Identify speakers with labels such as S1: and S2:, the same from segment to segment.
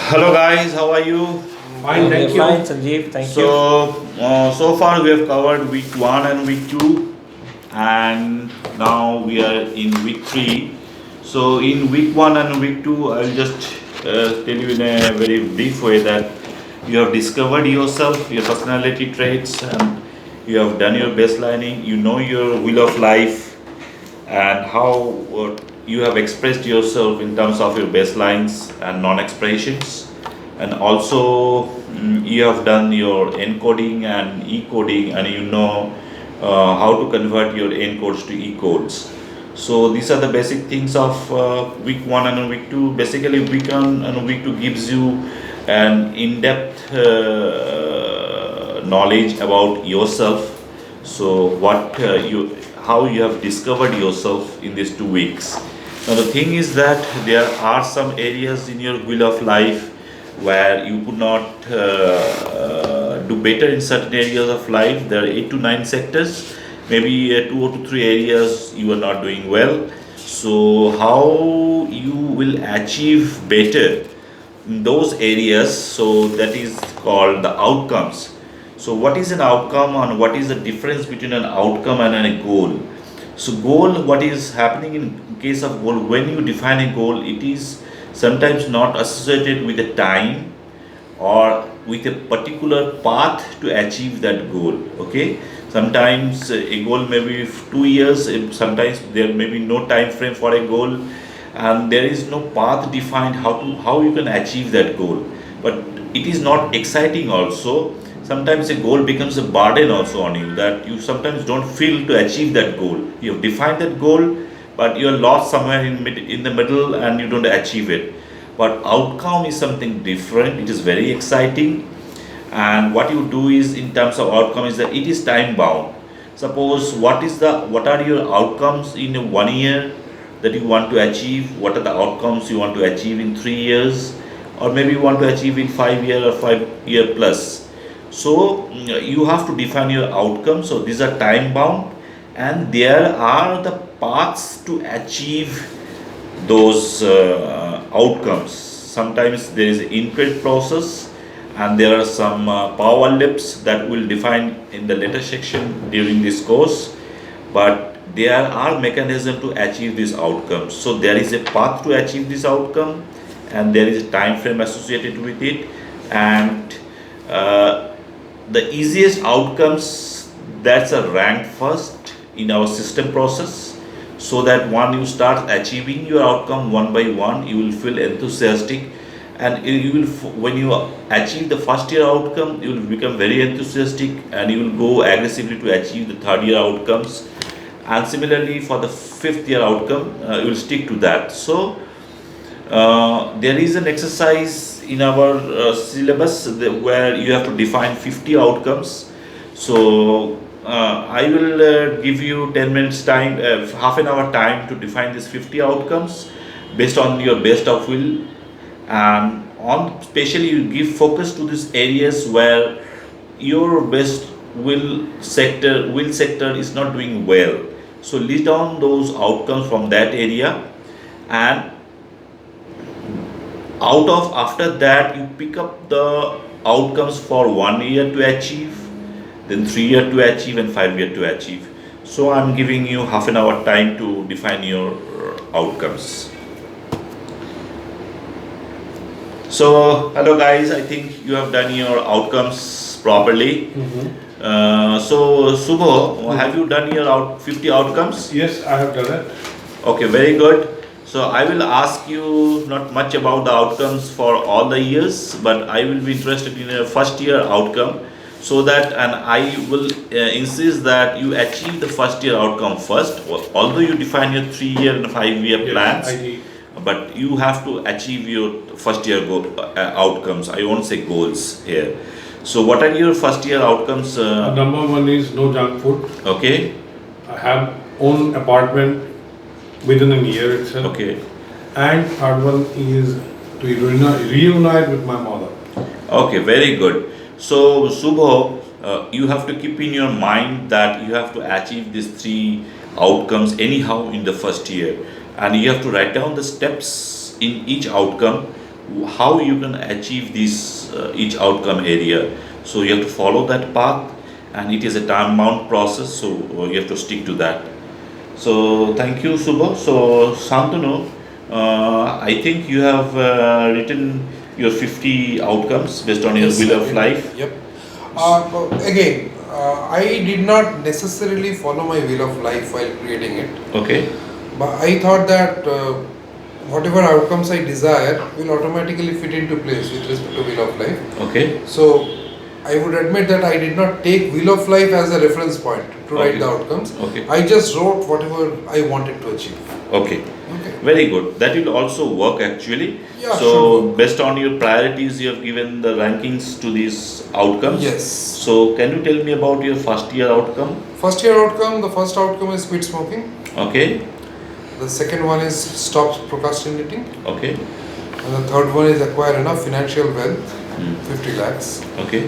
S1: Hello guys, how are you?
S2: Fine,
S3: We are
S2: thank you.
S3: fine, Sanjeev. Thank you.
S1: So far we have covered week 1 and week 2, and now we are in week 3. So in week 1 and week 2, I'll just tell you in a very brief way that you have discovered yourself, your personality traits, and you have done your baselining, you know your will of life, and how you have expressed yourself in terms of your baselines and non-expressions, and also you have done your encoding and encoding, and you know how to convert your encodes to ecodes. So these are the basic things of week 1 and week 2. Basically week 1 and week 2 gives you an in-depth knowledge about yourself. So what you how you have discovered yourself in these 2 weeks. Now the thing is that there are some areas in your wheel of life where you could not do better in certain areas of life. There are 8 to 9 sectors, maybe 2 or 3 areas you are not doing well. So how you will achieve better in those areas? So that is called the outcomes. So what is an outcome, and what is the difference between an outcome and a goal? So goal, what is happening in case of goal, when you define a goal, it is sometimes not associated with a time or with a particular path to achieve that goal. Okay, sometimes a goal may be 2 years, sometimes there may be no time frame for a goal, and there is no path defined how you can achieve that goal. But it is not exciting also. Sometimes a goal becomes a burden also on you, that you sometimes don't feel to achieve that goal. You have defined that goal, but you are lost somewhere in the middle and you don't achieve it. But outcome is something different. It is very exciting, and what you do is, in terms of outcome, is that it is time bound. Suppose what are your outcomes in 1 year that you want to achieve, what are the outcomes you want to achieve in 3 years, or maybe you want to achieve in 5 year or 5 year plus. So you have to define your outcomes. So these are time bound, and there are the paths to achieve those outcomes. Sometimes there is input process, and there are some power lips that will define in the later section during this course. But there are mechanisms to achieve these outcomes. So there is a path to achieve this outcome, and there is a time frame associated with it. And the easiest outcomes, that's a ranked first in our system process, so that when you start achieving your outcome one by one, you will feel enthusiastic, and you will when you achieve the first year outcome, you will become very enthusiastic, and you will go aggressively to achieve the third year outcomes, and similarly for the fifth year outcome, you will stick to that. So there is an exercise in our syllabus where you have to define 50 outcomes. So I will give you 10 minutes time, half an hour time to define these 50 outcomes based on your best of will, and on especially you give focus to these areas where your best will sector is not doing well. So list down those outcomes from that area, and out of after that you pick up the outcomes for 1 year to achieve, then 3 year to achieve, and 5 year to achieve. So I'm giving you half an hour time to define your outcomes. So hello guys, I think you have done your outcomes properly. So Subho, have you done your 50 outcomes?
S2: Yes, I have done it.
S1: Okay, very good. So I will ask you not much about the outcomes for all the years, but I will be interested in a first year outcome, so that, and I will insist that you achieve the first year outcome first. Although you define your 3 year and 5 year
S2: Yes,
S1: plans,
S2: I did.
S1: but you have to achieve your first year outcomes. I won't say goals here. So what are your first year outcomes?
S2: Number one is no junk food.
S1: Okay,
S2: I have own apartment within a year itself.
S1: okay.
S2: And third one is to reunite with my mother.
S1: Okay, very good. So, Subho, you have to keep in your mind that you have to achieve these three outcomes anyhow in the first year, and you have to write down the steps in each outcome how you can achieve this each outcome area. So you have to follow that path, and it is a time bound process, so you have to stick to that. So thank you, Subha. So Santanu, I think you have written your 50 outcomes based on your
S3: Yes,
S1: wheel
S3: I
S1: of
S3: did.
S1: life.
S3: Yep. But again, I did not necessarily follow my wheel of life while creating it,
S1: Okay.
S3: but I thought that whatever outcomes I desire will automatically fit into place with respect to wheel of life.
S1: Okay.
S3: So I would admit that I did not take wheel of life as a reference point to write
S1: Okay.
S3: the outcomes.
S1: Okay.
S3: I just wrote whatever I wanted to achieve.
S1: Okay.
S3: Okay.
S1: Very good. That will also work actually.
S3: Yeah, should
S1: So
S3: work.
S1: based on your priorities, you have given the rankings to these outcomes.
S3: Yes.
S1: So can you tell me about your first year outcome?
S3: First year outcome, the first outcome is quit smoking.
S1: Okay.
S3: The second one is stop procrastinating.
S1: Okay.
S3: And the third one is acquire enough financial wealth,
S1: Hmm.
S3: 50 lakhs,
S1: Okay.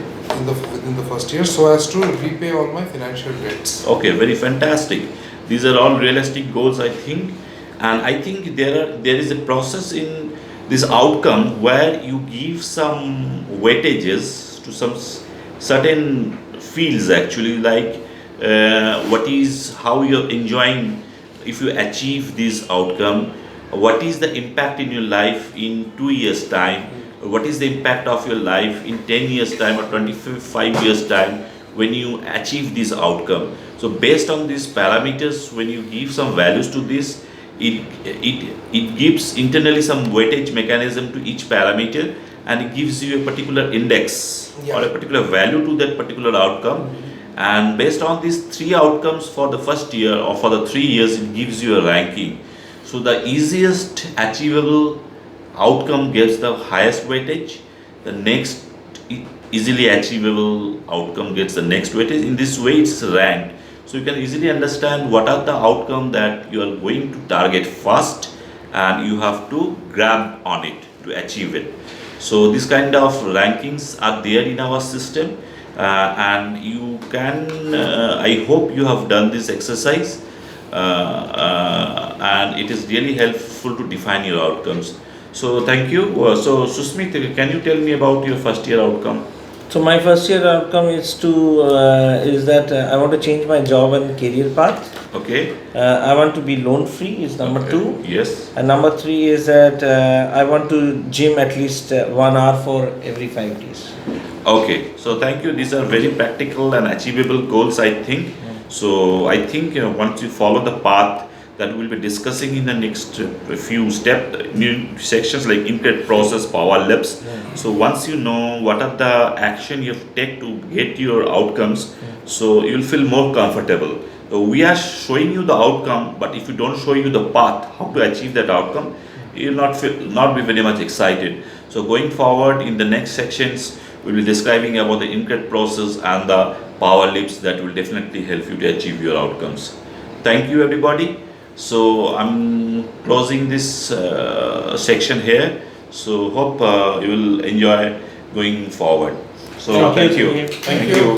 S3: within the first year, so as to repay all my financial debts.
S1: Okay, very fantastic. These are all realistic goals, I think, and I think there is a process in this outcome where you give some weightages to some certain fields actually, like what is how you're enjoying if you achieve this outcome, what is the impact in your life in 2 years time, what is the impact of your life in 10 years time or 25 years time when you achieve this outcome. So based on these parameters, when you give some values to this, it gives internally some weightage mechanism to each parameter, and it gives you a particular index or a particular value to that particular outcome. And based on these three outcomes for the first year or for the 3 years, it gives you a ranking. So the easiest achievable outcome gets the highest weightage, the next easily achievable outcome gets the next weightage. In this way it's ranked, so you can easily understand what are the outcome that you are going to target first, and you have to grab on it to achieve it. So this kind of rankings are there in our system, and you can I hope you have done this exercise, and it is really helpful to define your outcomes. So thank you. So Susmit, can you tell me about your first year outcome?
S4: So my first year outcome is that I want to change my job and career path.
S1: Okay.
S4: I want to be loan free is number
S1: Okay.
S4: 2,
S1: Yes.
S4: and number 3 is that I want to gym at least 1 hour for every 5 days.
S1: Okay. So thank you. These are very practical and achievable goals, I think. So I think once you follow the path that we'll be discussing in the next few new sections like input process, power lips. So once you know what are the action you have to take to get your outcomes, so you'll feel more comfortable. So we are showing you the outcome, but if you don't show you the path how to achieve that outcome, you'll not be very much excited. So going forward in the next sections, we'll be describing about the input process and the power lips that will definitely help you to achieve your outcomes. Thank you, everybody. So I'm closing this section here. So hope you will enjoy going forward. So thank you.
S3: Thank you.